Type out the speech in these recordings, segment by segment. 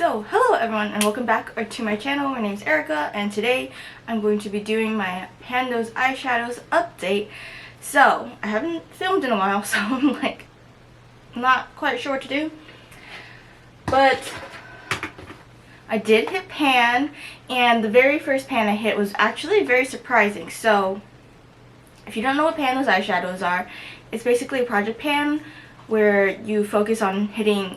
So, hello everyone and welcome back to my channel. My name is Erica and today I'm going to be doing my Pan Those Eyeshadows update. So, I haven't filmed in a while, so I'm like not quite sure what to do. But I did hit pan, and the very first pan I hit was actually very surprising. So, if you don't know what Pan Those Eyeshadows are, it's basically a project pan where you focus on hitting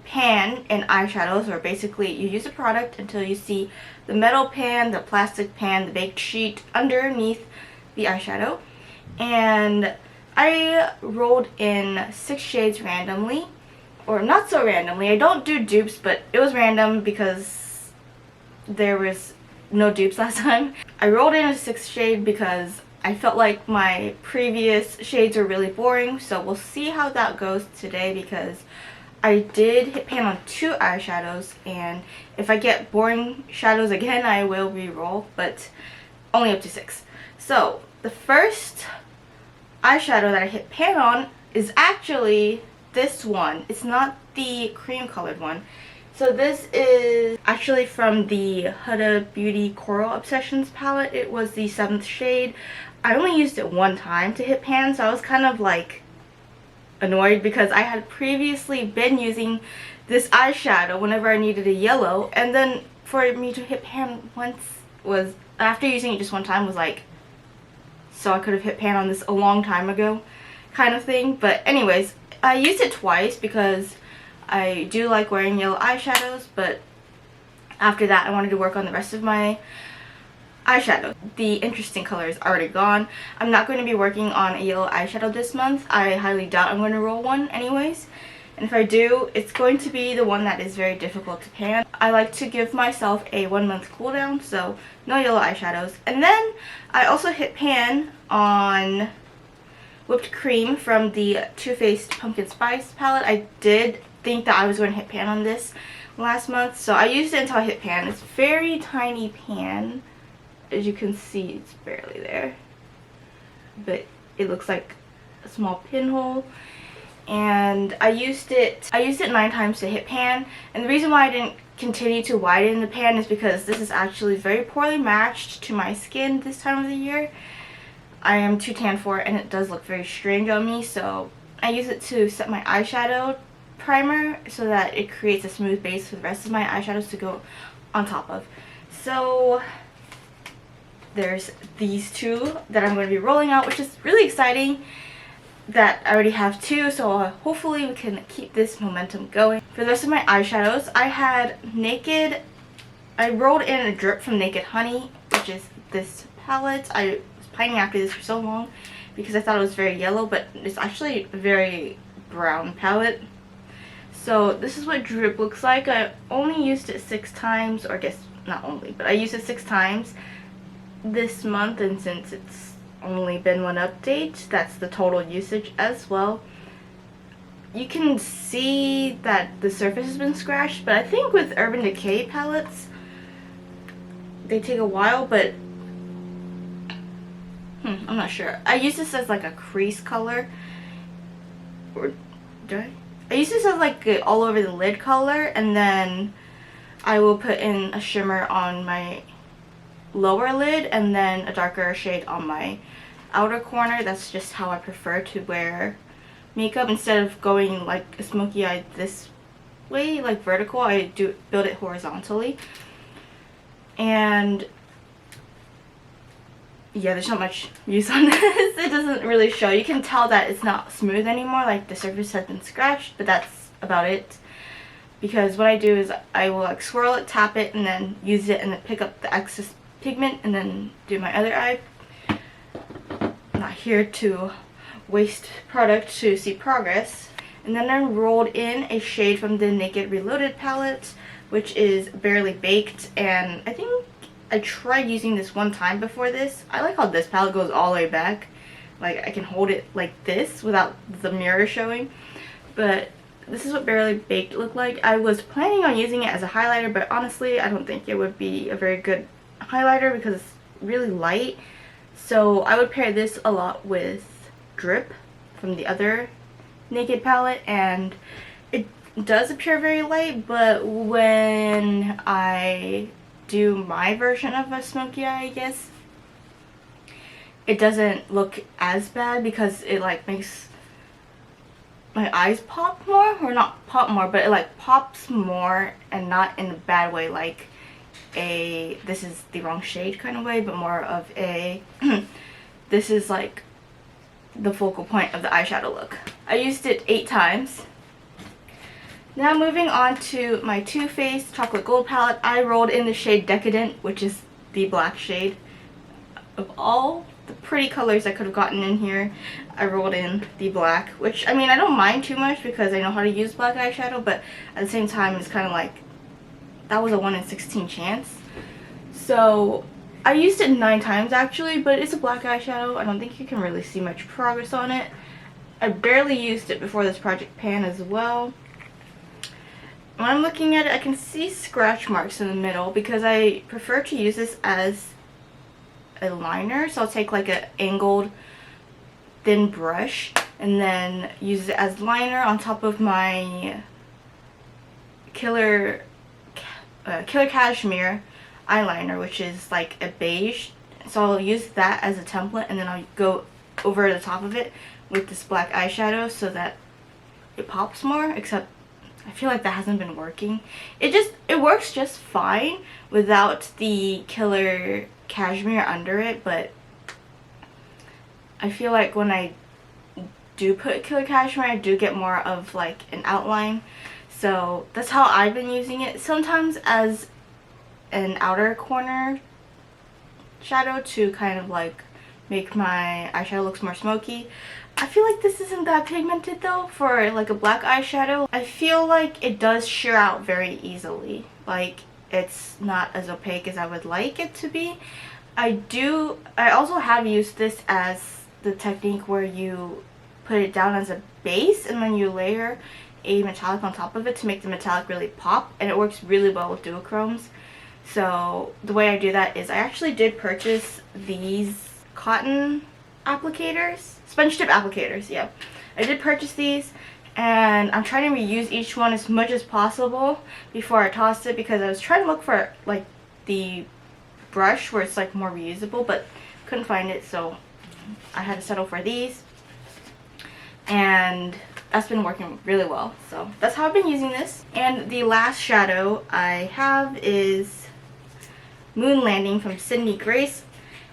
pan and eyeshadows, or basically you use a product until you see the metal pan, the plastic pan, the baked sheet underneath the eyeshadow. And I rolled in 6 shades randomly, or not so randomly. I don't do dupes, but it was random because there was no dupes last time. I rolled in a 6th shade because I felt like my previous shades were really boring, so we'll see how that goes today because I did hit pan on 2 eyeshadows, and if I get boring shadows again, I will re-roll, but only up to 6. So, the first eyeshadow that I hit pan on is actually this one. It's not the cream colored one. So this is actually from the Huda Beauty Coral Obsessions palette. It was the 7th shade. I only used it one time to hit pan, so I was kind of like annoyed because I had previously been using this eyeshadow whenever I needed a yellow, and then for me to hit pan once was, after using it just one time, was like, so I could have hit pan on this a long time ago kind of thing. But anyways, I used it twice because I do like wearing yellow eyeshadows, but after that I wanted to work on the rest of my eyeshadow. The interesting color is already gone. I'm not going to be working on a yellow eyeshadow this month. I highly doubt I'm going to roll one anyways. And if I do, it's going to be the one that is very difficult to pan. I like to give myself a 1-month cooldown, so no yellow eyeshadows. And then I also hit pan on Whipped Cream from the Too Faced Pumpkin Spice palette. I did think that I was going to hit pan on this last month, so I used it until I hit pan. It's very tiny pan. As you can see, it's barely there, but it looks like a small pinhole. And I used it 9 times to hit pan, and the reason why I didn't continue to widen the pan is because this is actually very poorly matched to my skin this time of the year. I am too tan for it, and it does look very strange on me, so I use it to set my eyeshadow primer so that it creates a smooth base for the rest of my eyeshadows to go on top of. So there's these 2 that I'm going to be rolling out, which is really exciting that I already have 2, so hopefully we can keep this momentum going. For the rest of my eyeshadows, I rolled in a drip from Naked Honey, which is this palette. I was pining after this for so long because I thought it was very yellow, but it's actually a very brown palette. So this is what drip looks like. I only used it 6 times, or I guess not only, but I used it 6 times this month, and since it's only been 1 update, that's the total usage as well. You can see that the surface has been scratched, but I think with Urban Decay palettes they take a while, but I'm not sure. I use this as like a crease color, or do I use this as like a all over the lid color, and then I will put in a shimmer on my lower lid and then a darker shade on my outer corner. That's just how I prefer to wear makeup. Instead of going like a smoky eye this way, like vertical, I do build it horizontally. And yeah, there's not much use on this. It doesn't really show. You can tell that it's not smooth anymore, like the surface has been scratched, but that's about it. Because what I do is I will like swirl it, tap it, and then use it and then pick up the excess pigment and then do my other eye. I'm not here to waste product to see progress. And then I rolled in a shade from the Naked Reloaded palette, which is Barely Baked, and I think I tried using this one time before this. I like how this palette goes all the way back. Like I can hold it like this without the mirror showing. But this is what Barely Baked looked like. I was planning on using it as a highlighter, but honestly I don't think it would be a very good highlighter because it's really light. So I would pair this a lot with Drip from the other Naked palette, and it does appear very light, but when I do my version of a smoky eye, I guess, it doesn't look as bad because it like makes my eyes pop more, or not pop more, but it like pops more, and not in a bad way, like a this is the wrong shade kind of way, but more of a this is like the focal point of the eyeshadow look. I used it 8 times. Now moving on to my Too Faced Chocolate Gold palette, I rolled in the shade Decadent, which is the black shade. Of all the pretty colors I could have gotten in here, I rolled in the black, which, I mean, I don't mind too much because I know how to use black eyeshadow, but at the same time, it's kind of like, that was a 1 in 16 chance. So I used it 9 times actually, but it's a black eyeshadow. I don't think you can really see much progress on it. I barely used it before this project pan as well. When I'm looking at it, I can see scratch marks in the middle because I prefer to use this as a liner. So I'll take like an angled thin brush and then use it as liner on top of my Killer Cashmere eyeliner, which is like a beige. So I'll use that as a template, and then I'll go over the top of it with this black eyeshadow so that it pops more, except I feel like that hasn't been working. It works just fine without the Killer Cashmere under it, but I feel like when I do put Killer Cashmere, I do get more of like an outline. So that's how I've been using it, sometimes as an outer corner shadow to kind of like make my eyeshadow looks more smoky. I feel like this isn't that pigmented though for like a black eyeshadow. I feel like it does sheer out very easily. Like, it's not as opaque as I would like it to be. I also have used this as the technique where you put it down as a base and then you layer a metallic on top of it to make the metallic really pop, and it works really well with duochromes. So the way I do that is I actually did purchase these cotton applicators, sponge tip applicators, yeah. I did purchase these, and I'm trying to reuse each one as much as possible before I toss it, because I was trying to look for like the brush where it's like more reusable, but couldn't find it, so I had to settle for these, and that's been working really well. So that's how I've been using this. And the last shadow I have is Moon Landing from Sydney Grace,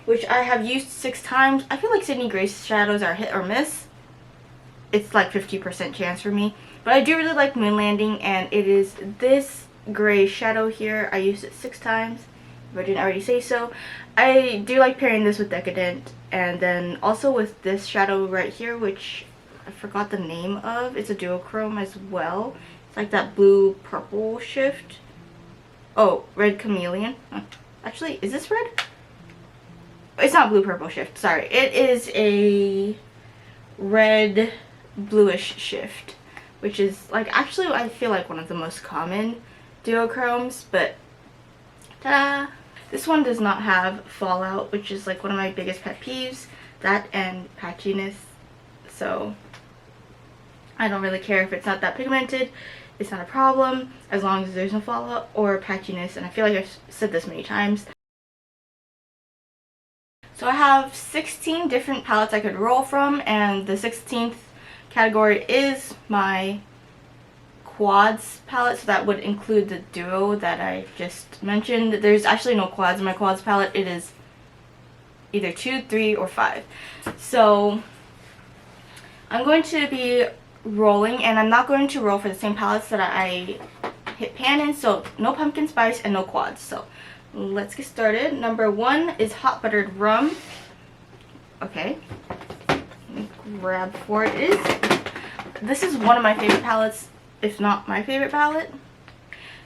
which I have used 6 times. I feel like Sydney Grace shadows are hit or miss. It's like 50% chance for me. But I do really like Moon Landing, and it is this gray shadow here. I used it 6 times, if I didn't already say so. I do like pairing this with Decadent, and then also with this shadow right here, which I forgot the name of. It's a duochrome as well. It's like that blue purple shift. Oh, Red Chameleon. Actually, is this red? It's not blue purple shift, sorry. It is a red bluish shift, which is like actually I feel like one of the most common duochromes, but ta-da! This one does not have fallout, which is like one of my biggest pet peeves, that and patchiness. So I don't really care if it's not that pigmented. It's not a problem as long as there's no fallout or patchiness, and I feel like I've said this many times. So I have 16 different palettes I could roll from, and the 16th category is my quads palette, so that would include the duo that I just mentioned. There's actually no quads in my quads palette. It is either 2, 3, or 5. So I'm going to be rolling, and I'm not going to roll for the same palettes that I hit pan in, so no pumpkin spice and no quads. So let's get started. Number 1 is Hot Buttered Rum. Okay, grab for it. This is one of my favorite palettes, if not my favorite palette.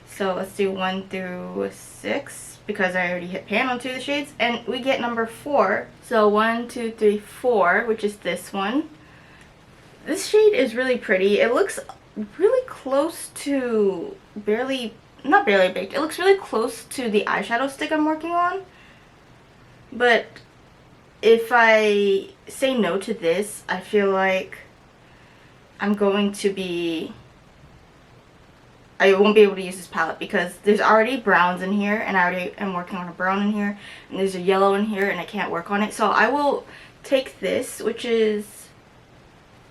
So let's do 1 through 6 because I already hit pan on 2 of the shades, and we get number 4. So 1, 2, 3, 4, which is this one. This shade is really pretty. It looks really close to not barely baked. It looks really close to the eyeshadow stick I'm working on. But if I say no to this, I feel like I'm going to be I won't be able to use this palette because there's already browns in here, and I already am working on a brown in here, and there's a yellow in here, and I can't work on it. So I will take this, which is,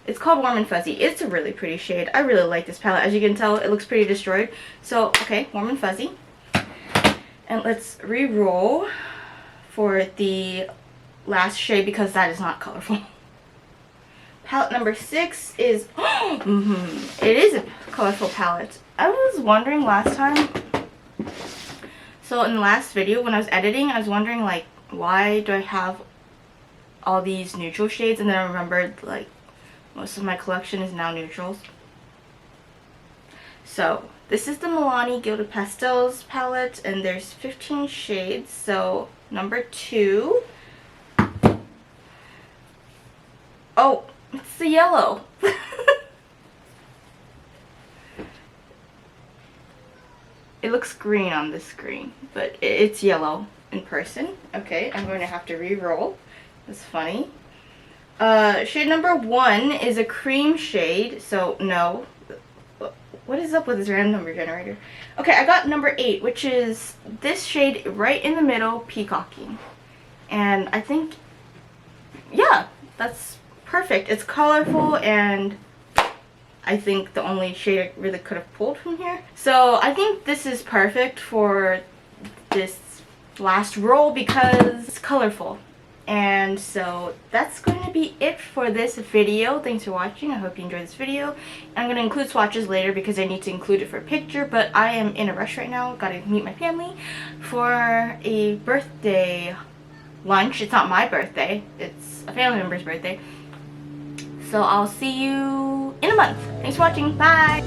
it's called Warm and Fuzzy. It's a really pretty shade. I really like this palette. As you can tell, it looks pretty destroyed. So, okay, Warm and Fuzzy. And let's re-roll for the last shade because that is not colorful. Palette number 6 is, it is a colorful palette. I was wondering last time, so in the last video when I was editing, I was wondering like, why do I have all these neutral shades? And then I remembered like, most of my collection is now neutrals. So, this is the Milani Gilded Pastels palette, and there's 15 shades. So, number 2. Oh, it's the yellow. It looks green on the screen, but it's yellow in person. Okay, I'm going to have to re-roll. That's funny. Shade number 1 is a cream shade, so no. What is up with this random number generator? Okay, I got number 8, which is this shade right in the middle, Peacocking. And I think, yeah, that's perfect. It's colorful, and I think the only shade I really could have pulled from here. So I think this is perfect for this last roll because it's colorful. And so that's going to be it for this video. Thanks for watching. I hope you enjoyed this video. I'm going to include swatches later because I need to include it for a picture, but I am in a rush right now. Got to meet my family for a birthday lunch. It's not my birthday. It's a family member's birthday. So I'll see you in a month. Thanks for watching. Bye!